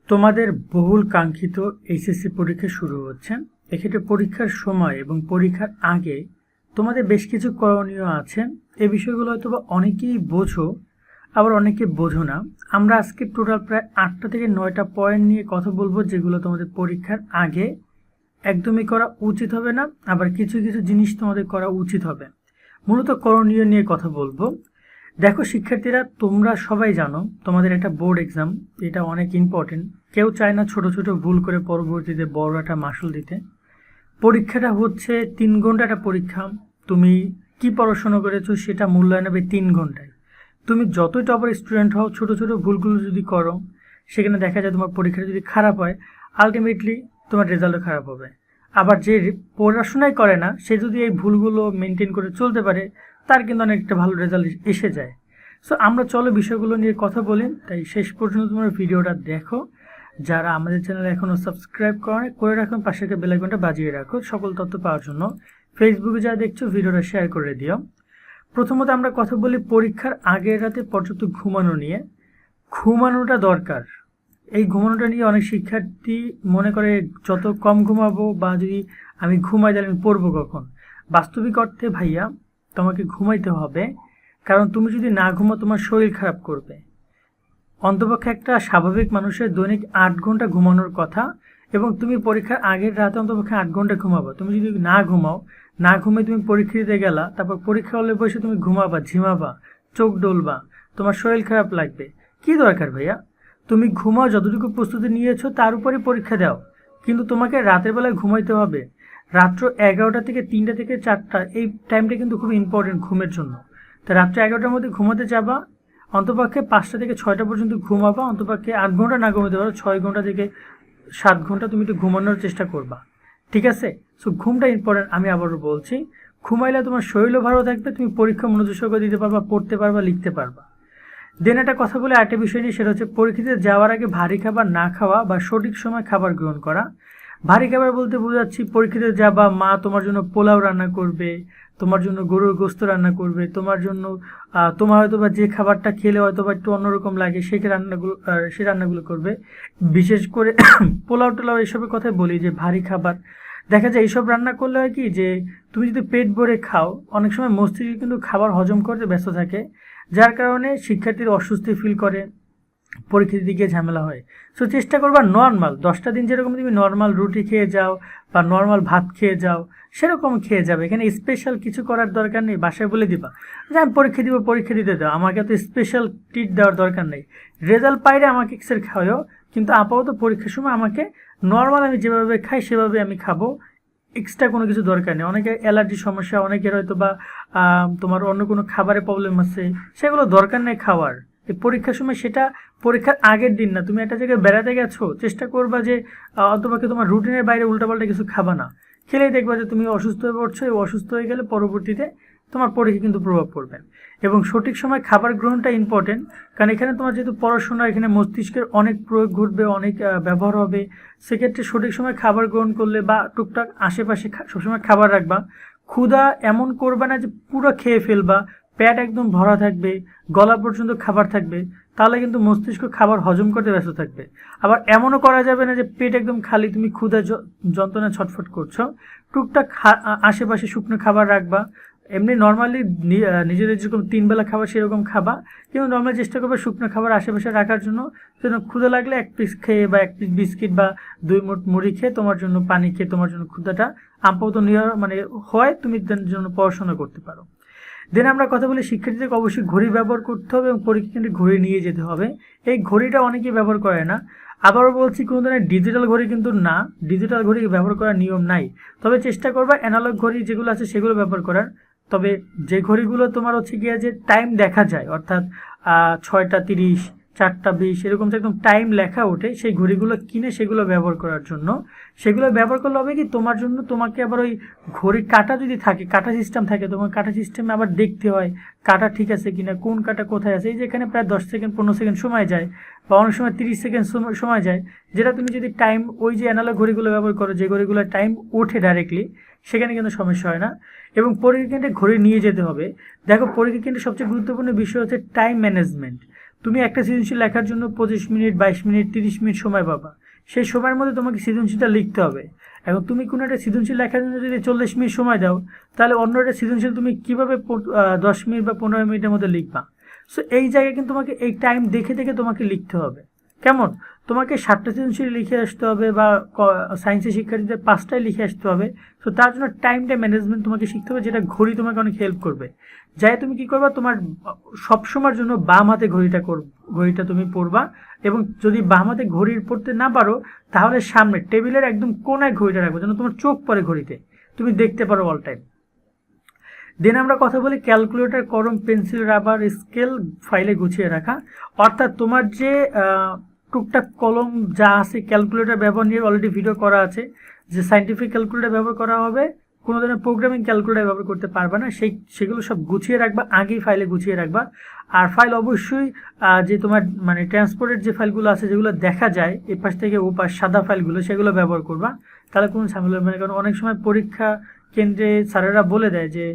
তোমাদের বহুল কাঙ্ক্ষিত এইচএসসি পরীক্ষা শুরু হচ্ছে। এক্ষেত্রে পরীক্ষার সময় এবং পরীক্ষার আগে তোমাদের বেশ কিছু করণীয় আছে। এই বিষয়গুলো হয়তো বা অনেকেই বোঝো, আবার অনেকে বোঝো না। আমরা আজকে টোটাল প্রায় 8টা থেকে 9টা পয়েন্ট নিয়ে কথা বলবো, যেগুলো তোমাদের পরীক্ষার আগে একদমই করা উচিত হবে না, আবার কিছু কিছু জিনিস তোমাদের করা উচিত হবে। মূলত করণীয় নিয়ে কথা বলবো। দেখো শিক্ষার্থীরা, তোমরা সবাই জানো তোমাদের একটা বোর্ড এক্সাম, এটা অনেক ইম্পর্টেন্ট। কেউ চায় না ছোট ছোট ভুল করে পরবর্তীতে বড় একটা মাসুল দিতে। পরীক্ষাটা হচ্ছে 3 ঘন্টা একটা পরীক্ষা। তুমি কি পড়াশোনা করেছো সেটা মূল্যায়ন হবে 3 ঘন্টায়। তুমি যতই টপার স্টুডেন্ট হও, ছোট ছোট ভুলগুলো যদি করো, সেখানে দেখা যায় তোমার পরীক্ষাটা যদি খারাপ হয়, আলটিমেটলি তোমার রেজাল্টও খারাপ হবে। আবার যে পড়াশোনাই করে না, সে যদি এই ভুলগুলো মেনটেন করে চলতে পারে, তার কিন্তু অনেকটা ভালো রেজাল্ট এসে যায়। সো আমরা চলো বিষয়গুলো নিয়ে কথা বলি। তাই শেষ পর্যন্ত তোমরা ভিডিওটা দেখো। যারা আমাদের চ্যানেলে এখনও সাবস্ক্রাইব করে রাখুন, পাশে বেল আইকনটা বাজিয়ে রাখো সকল তথ্য পাওয়ার জন্য। ফেসবুকে যারা দেখছো, ভিডিওটা শেয়ার করে দিও। প্রথমত আমরা কথা বলি পরীক্ষার আগের রাতে পর্যাপ্ত ঘুমানো নিয়ে। ঘুমানোটা দরকার। এই ঘুমানোটা নিয়ে অনেক শিক্ষার্থী মনে করে যত কম ঘুমাবো, বা যদি আমি ঘুমাই তাহলে আমি পড়বো কখন। বাস্তবিক অর্থে ভাইয়া, তোমাকে ঘুমাইতে হবে, কারণ তুমি যদি না ঘুমাও তোমার শরীর খারাপ করবে। অন্তপক্ষে একটা স্বাভাবিক মানুষের দৈনিক 8 ঘন্টা ঘুমানোর কথা, এবং তুমি পরীক্ষার আগের রাতে অন্তপক্ষে 8 ঘন্টা ঘুমাবো। তুমি যদি না ঘুমাও, না ঘুমিয়ে তুমি পরীক্ষা দিতে গেলা, তারপর পরীক্ষা হলে বসে তুমি ঘুমাবা, ঝিমাবা, চোখ ডলবা, তোমার শরীর খারাপ লাগবে। কি দরকার ভাইয়া? তুমি ঘুমাও, যতটুকু প্রস্তুতি নিয়েছো তার উপরে পরীক্ষা দাও। কিন্তু তোমাকে রাতের বেলায় ঘুমাইতে হবে। রাত্র 11টা থেকে 3টা থেকে 4টা, এই টাইমটা কিন্তু খুব ইম্পর্টেন্ট ঘুমের জন্য। তো রাত্র 11টার মধ্যে ঘুমাতে যাবা, অন্তপক্ষে 5টা থেকে 6টা পর্যন্ত ঘুমাবা। অন্তপক্ষে 8 ঘন্টা না ঘুমাতে পারো, 6 ঘন্টা থেকে 7 ঘন্টা তুমি একটু ঘুমানোর চেষ্টা করবা, ঠিক আছে? সো ঘুমটা ইম্পর্টেন্ট। আমি আবারও বলছি, ঘুমাইলে তোমার শরীরও ভালো থাকবে, তুমি পরীক্ষা মনোযোগ সহকারে দিতে পারবা, পড়তে পারবা, লিখতে পারবা। দেন একটা কথা বলে আরেকটা বিষয় নিয়ে, সেটা হচ্ছে পরীক্ষাতে যাওয়ার আগে ভারী খাবার না খাওয়া বা সঠিক সময় খাবার গ্রহণ করা। ভারী খাবার বলতে বোঝাচ্ছি, পরীক্ষাতে যাবা, মা তোমার জন্য পোলাও রান্না করবে, তোমার জন্য গরুর গোস্ত রান্না করবে, তোমার জন্য তোমার হয়তো বা যে খাবারটা খেলে হয়তো বা একটু অন্যরকম লাগে সেই রান্নাগুলো করবে। বিশেষ করে পোলাও টোলাও এইসবের কথাই বলি, যে ভারী খাবার দেখা যায় এইসব রান্না করলে হয় কি, যে তুমি যদি পেট ভরে খাও, অনেক সময় মস্তিষ্ক কিন্তু খাবার হজম করতে ব্যস্ত থাকে, যার কারণে শিক্ষার্থীর অস্বস্তি ফিল করে, পরীক্ষার দিকে ঝামেলা হয়। সো চেষ্টা করবা নর্মাল 10টা দিন যেরকম তুমি নর্মাল রুটি খেয়ে যাও বা নর্মাল ভাত খেয়ে যাও, সেরকম খেয়ে যাবে। এখানে স্পেশাল কিছু করার দরকার নেই। বাসায় বলে দিবা যে আমি পরীক্ষা দিব, পরীক্ষা দিতে দাও, আমাকে তো স্পেশাল ট্রিট দেওয়ার দরকার নেই। রেজাল্ট পাইলে আমাকে এক্সের খাওয়াও, কিন্তু আপাতত পরীক্ষার সময় আমাকে নর্মাল আমি যেভাবে খাই সেভাবে আমি খাবো, এক্সট্রা কোনো কিছু দরকার নেই। অনেকের অ্যালার্জির সমস্যা, অনেকের হয়তো বা তোমার অন্য কোনো খাবারের প্রবলেম আছে, সেগুলো দরকার নেই খাওয়ার। এই পরীক্ষার সময়, সেটা পরীক্ষার আগের দিন না, তুমি একটা জায়গায় বেড়াতে গেছো, চেষ্টা করবা যে অথবাকে তোমার রুটিনের বাইরে উল্টাপাল্টা কিছু খাবা না। খেলেই দেখবা যে তুমি অসুস্থ হয়ে পড়ছো, এবং অসুস্থ হয়ে গেলে পরবর্তীতে তোমার পরীক্ষা কিন্তু প্রভাব পড়বে। এবং সঠিক সময় খাবার গ্রহণটা ইম্পর্টেন্ট, কারণ এখানে তোমার যেহেতু পড়াশোনা, এখানে মস্তিষ্কের অনেক প্রয়োগ ঘটবে, অনেক ব্যবহার হবে। সেক্ষেত্রে সঠিক সময় খাবার গ্রহণ করলে, বা টুকটাক আশেপাশে সবসময় খাবার রাখবা। ক্ষুধা এমন করবে না যে পুরো খেয়ে ফেলবা, পেট একদম ভরা থাকবে, গলা পর্যন্ত খাবার থাকবে, তাহলে কিন্তু মস্তিষ্ক খাবার হজম করতে ব্যস্ত থাকবে। আবার এমনও করা যাবে না যে পেট একদম খালি, তুমি ক্ষুধা যন্ত্রণা ছটফট করছো। টুকটাক আশেপাশে শুকনো খাবার রাখবা। এমনি নর্মালি নিজেদের যেরকম 3 বেলা খাবার সেরকম খাবা, কিন্তু নর্মালি চেষ্টা করবে শুকনো খাবার আশেপাশে রাখার জন্য। যেন ক্ষুধা লাগলে 1 পিস খেয়ে, বা 1 পিস বিস্কিট, বা 2 মুঠ মুড়ি খেয়ে, তোমার জন্য পানি খেয়ে তোমার জন্য ক্ষুধাটা আপাতত হয়, তুমি জন্য পড়াশোনা করতে পারো। দেন আমরা কথা বলি শিক্ষার্থীদেরকে অবশ্যই ঘড়ি ব্যবহার করতে হবে, এবং পরীক্ষা কেন্দ্রে ঘড়ি নিয়ে যেতে হবে। এই ঘড়িটা অনেকেই ব্যবহার করে না। আবারও বলছি, কোনো ধরনের ডিজিটাল ঘড়ি কিন্তু না, ডিজিটাল ঘড়ি ব্যবহার করার নিয়ম নাই। তবে চেষ্টা করবা অ্যানালগ ঘড়ি যেগুলো আছে সেগুলো ব্যবহার করার। তবে যে ঘড়িগুলো তোমার হচ্ছে গিয়ে যে টাইম দেখা যায়, অর্থাৎ 6টা 30, 4টা 20 এরকম যে একদম টাইম লেখা ওঠে, সেই ঘড়িগুলো কিনে সেগুলো ব্যবহার করার জন্য। সেগুলো ব্যবহার করলে হবে কি, তোমার জন্য তোমাকে আবার ওই ঘড়ির কাঁটা যদি থাকে, কাঁটা সিস্টেম থাকে, তোমার কাঁটা সিস্টেমে আবার দেখতে হয় কাঁটা ঠিক আছে কিনা, কোন কাঁটা কোথায় আছে। এই যে এখানে প্রায় 10 সেকেন্ড 15 সেকেন্ড সময় যায়, বা অনেক সময় 30 সেকেন্ড সময় যায়, যেটা তুমি যদি টাইম ওই যে অ্যানালগ ঘড়িগুলো ব্যবহার করো, যে ঘড়িগুলো টাইম ওঠে ডাইরেক্টলি, সেখানে কিন্তু সমস্যা হয় না। এবং পরীক্ষা কেন্দ্রে ঘড়ি নিয়ে যেতে হবে। দেখো পরীক্ষা কেন্দ্রে সবচেয়ে গুরুত্বপূর্ণ বিষয় হচ্ছে টাইম ম্যানেজমেন্ট। তুমি একটা সৃজনশীল লেখার জন্য 25 মিনিট, 22 মিনিট, 30 মিনিট সময় পাবা। সেই সময়ের মধ্যে তোমাকে সৃজনশীলটা লিখতে হবে। এখন তুমি কোনো একটা সৃজনশীল লেখার জন্য যদি 40 মিনিট সময় দাও, তাহলে অন্য একটা সৃজনশীল তুমি কীভাবে 10 মিনিট বা 15 মিনিটের মধ্যে লিখবা? সো এই জায়গায় কিন্তু তোমাকে এই টাইম দেখে দেখে তোমাকে লিখতে হবে। কেমন? তোমাকে 7টা সৃজনশীল লিখে আসতে হবে বা সায়েন্সের শিক্ষার্থীদের 5টায় লিখে আসতে হবে। তো তার জন্য টাইমটা ম্যানেজমেন্ট তোমাকে শিখতে হবে, যেটা ঘড়ি তোমাকে অনেক হেল্প করবে। যাই তুমি কি করবা, তোমার সবসময়ের জন্য বাম হাতে ঘড়িটা তুমি পড়বা, এবং যদি বাম হাতে ঘড়ি পড়তে না পারো তাহলে সামনে টেবিলের একদম কোনায় ঘড়িটা রাখবো, যেন তোমার চোখ পড়ে ঘড়িতে, তুমি দেখতে পারো অল টাইম। দেন আমরা কথা বলি ক্যালকুলেটর, কলম, পেন্সিল, রাবার, স্কেল ফাইলে গুছিয়ে রাখা। অর্থাৎ তোমার যে টুকটাক কলম যা আছে, ক্যালকুলেটর ব্যবহার নিয়ে অলরেডি ভিডিও করা আছে, যে সায়েন্টিফিক ক্যালকুলেটর ব্যবহার করা হবে, কোনো ধরনের প্রোগ্রামিং ক্যালকুলেটর ব্যবহার করতে পারবে না, সেগুলো সব গুছিয়ে রাখবা, আগেই ফাইলে গুছিয়ে রাখবা। আর ফাইল অবশ্যই যে তোমার মানে ট্রান্সপোর্টের যে ফাইলগুলো আছে, যেগুলো দেখা যায় এপাশ থেকে ওপাশ, সাদা ফাইলগুলো, সেগুলো ব্যবহার করবা, তাহলে কোনো ঝামেলা হবে না। কারণ অনেক সময় পরীক্ষা কেন্দ্রে স্যারেরা বলে দেয় যে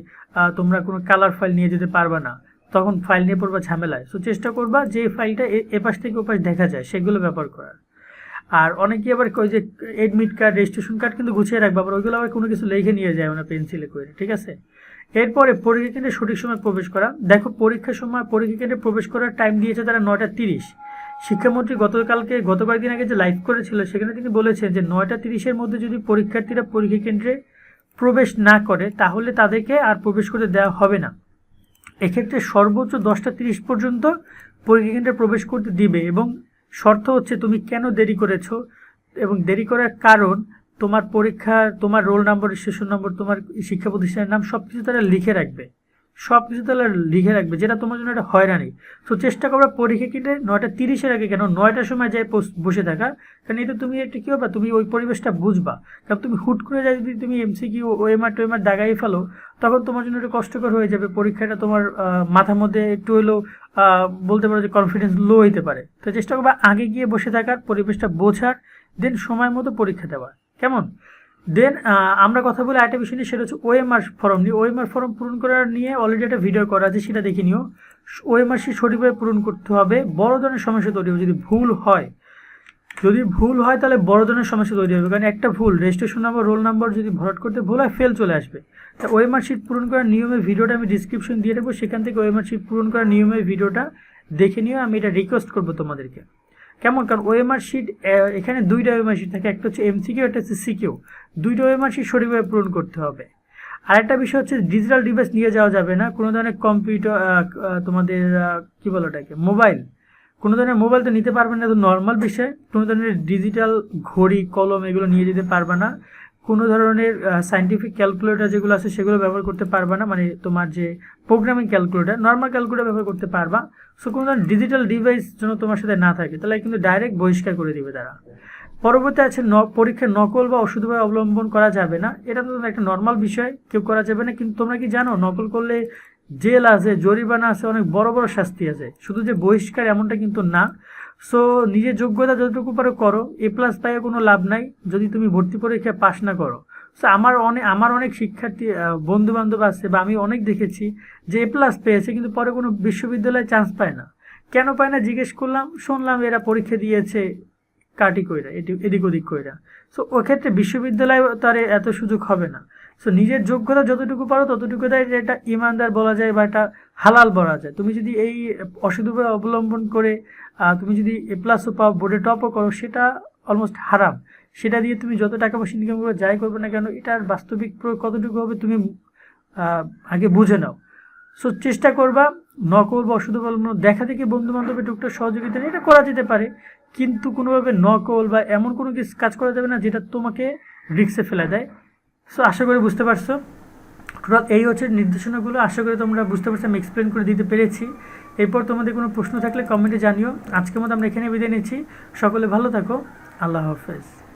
তোমরা কোনো কালার ফাইল নিয়ে যেতে পারবে না, তখন ফাইল নিয়ে পড়বা ঝামেলায়। সো চেষ্টা করবা যে ফাইলটা এপাশ থেকে ওপাশ দেখা যায় সেগুলো ব্যবহার করার। আর অনেকেই আবার কই যে এডমিট কার্ড, রেজিস্ট্রেশন কার্ড কিন্তু গুছিয়ে রাখবা, আবার ওইগুলো আবার কোনো কিছু লিখে নিয়ে যায় না পেন্সিলে করে, ঠিক আছে? এরপরে পরীক্ষা কেন্দ্রে সঠিক সময় প্রবেশ করা। দেখো পরীক্ষার সময় পরীক্ষা কেন্দ্রে প্রবেশ করার টাইম দিয়েছে তারা 9টা 30। শিক্ষামন্ত্রী গত কয়েকদিন আগে যে লাইভ করেছিল সেখানে তিনি বলেছেন যে 9টা 30-এর মধ্যে যদি পরীক্ষার্থীরা পরীক্ষা কেন্দ্রে প্রবেশ না করে তাহলে তাদেরকে আর প্রবেশ করতে দেওয়া হবে না। এক্ষেত্রে সর্বোচ্চ 10টা 30 পর্যন্ত পরীক্ষা কেন্দ্রে প্রবেশ করতে দিবে, এবং শর্ত হচ্ছে তুমি কেন দেরি করেছো এবং দেরি করার কারণ, তোমার পরীক্ষার তোমার রোল নাম্বার, রেজিস্ট্রেশন নম্বর, তোমার শিক্ষা প্রতিষ্ঠানের নাম সবকিছু তারা লিখে রাখবে, যেটা তোমার জন্য একটা হয়রানি। তো চেষ্টা করবে পরীক্ষা কেন্দ্রে 9টা 30-এর আগে, কেন 9টার সময় যাই বসে থাকা, কারণ এটা তুমি একটা কী হবে, তুমি ওই পরিবেশটা বুঝবা। কারণ তুমি হুট করে যাই যদি তুমি এমসিকিউ ওএমআর টোএমআর দাগাই ফেলো, তখন তোমার জন্য একটু কষ্টকর হয়ে যাবে। পরীক্ষাটা তোমার মাথার মধ্যে একটু হলেও বলতে পারো যে কনফিডেন্স লো হতে পারে। তো চেষ্টা করবা আগে গিয়ে বসে থাকার, পরিবেশটা বোঝার, দেন সময় মতো পরীক্ষা দেওয়ার। কেমন? দেন আমরা কথা বলি আরেকটা বিষয় নিয়ে, সেটা হচ্ছে ওএমআর ফর্ম নিয়ে। ওএমআর ফর্ম পূরণ করার নিয়ে অলরেডি একটা ভিডিও করা আছে, সেটা দেখে নিও। ওএমআর শিট সঠিকভাবে পূরণ করতে হবে। বড় ধরনের সমস্যা তৈরি হবে যদি ভুল হয় তাহলে বড় ধরনের সমস্যা তৈরি হবে, কারণ একটা ভুল, রেজিস্ট্রেশন নাম্বার, রোল নাম্বার যদি ভরাট করতে ভুল হয়, ফেল চলে আসবে। তা ওএমআর শিট পূরণ করার নিয়মের ভিডিওটা আমি ডিসক্রিপশন দিয়ে দেবো, সেখান থেকে ওএমআর শিট পূরণ করার নিয়মের ভিডিওটা দেখে নিও। আমি এটা রিকোয়েস্ট করবো তোমাদেরকে। কেমন? কারণ ওএমআর শিট এখানে 2টা ওএমআর শিট থাকে, একটা হচ্ছে এমসিকিউ, একটা হচ্ছে সিকিউ। 2টা ওএমআর শিট সঠিকভাবে পূরণ করতে হবে। আরেকটা বিষয় হচ্ছে ডিজিটাল ডিভাইস নিয়ে যাওয়া যাবে না, কোনো ধরনের কম্পিউটার, তোমাদের কি বলো ওটাকে, মোবাইল, কোনো ধরনের মোবাইল তো নিতে পারবে না, তো নর্মাল বিষয়। কোনো ধরনের ডিজিটাল ঘড়ি, কলম এগুলো নিয়ে যেতে পারবে না। কোনো ধরনের সায়েন্টিফিক ক্যালকুলেটর যেগুলো আছে সেগুলো ব্যবহার করতে পারবে না, মানে তোমার যে প্রোগ্রামিং ক্যালকুলেটর, নর্মাল ক্যালকুলেটর ব্যবহার করতে পারবা। সো কোনো ধরনের ডিজিটাল ডিভাইস যেন তোমার সাথে না থাকে, তাহলে কিন্তু ডাইরেক্ট বহিষ্কার করে দিবে তারা। পরবর্তী আছে পরীক্ষার নকল বা অশুদ্ধভাবে অবলম্বন করা যাবে না। এটা তো একটা নর্মাল বিষয়, কেউ করা যাবে না। কিন্তু তোমরা কি জানো, নকল করলে জেল আছে, জরিমানা আছে, অনেক বড় বড় শাস্তি আছে, শুধু যে বহিষ্কার এমনটা কিন্তু না। সো নিজের যোগ্যতা যতটুকু পারো করো, A+ পাইয়ে কোনো লাভ নাই যদি তুমি ভর্তি পরীক্ষায় পাশ না করো। সো আমার অনেক শিক্ষার্থী বন্ধু বান্ধব আছে, বা আমি অনেক দেখেছি যে A+ পেয়েছে কিন্তু পরে কোনো বিশ্ববিদ্যালয়ে চান্স পায় না। কেন পায় না জিজ্ঞেস করলাম, শুনলাম এরা পরীক্ষা দিয়েছে কাটি কইরা, এদিক ওদিক কইরা। সো ওক্ষেত্রে বিশ্ববিদ্যালয়ে তার এত সুযোগ হবে না। সো নিজের যোগ্যতা যতটুকু পারো ততটুকু দেয়, এটা ইমানদার বলা যায় বা এটা হালাল বলা যায়। তুমি যদি এই অশুদ্ধভাবে অবলম্বন করে তুমি যদি A+ পাও, বোর্ডে টপও করো, সেটা অলমোস্ট হারাম। সেটা দিয়ে তুমি যত টাকা পয়সা ইনকাম করবে, যাই করবে না কেন, এটার বাস্তবিক প্রয়োগ কতটুকু হবে তুমি আগে বুঝে নাও। সো চেষ্টা করবা নকল বা অশুদ্ধ অবলম্বন দেখা থেকে বন্ধু বান্ধবের টুকটাক সহযোগিতা নিয়ে এটা করা যেতে পারে, কিন্তু কোনোভাবে নকল বা এমন কোনো কিছু কাজ করা যাবে না যেটা তোমাকে রিস্কে ফেলে দেয়। সো আশা করি বুঝতে পারছো। টোটাল এই হচ্ছে নির্দেশনাগুলো, আশা করি তোমরা বুঝতে পারছো, আমি এক্সপ্লেন করে দিতে পেরেছি। এরপর তোমাদের কোনো প্রশ্ন থাকলে কমেন্টে জানিও। আজকের মতো আমরা এখানে বিদায় নিচ্ছি। সকলে ভালো থাকো, আল্লাহ হাফেজ।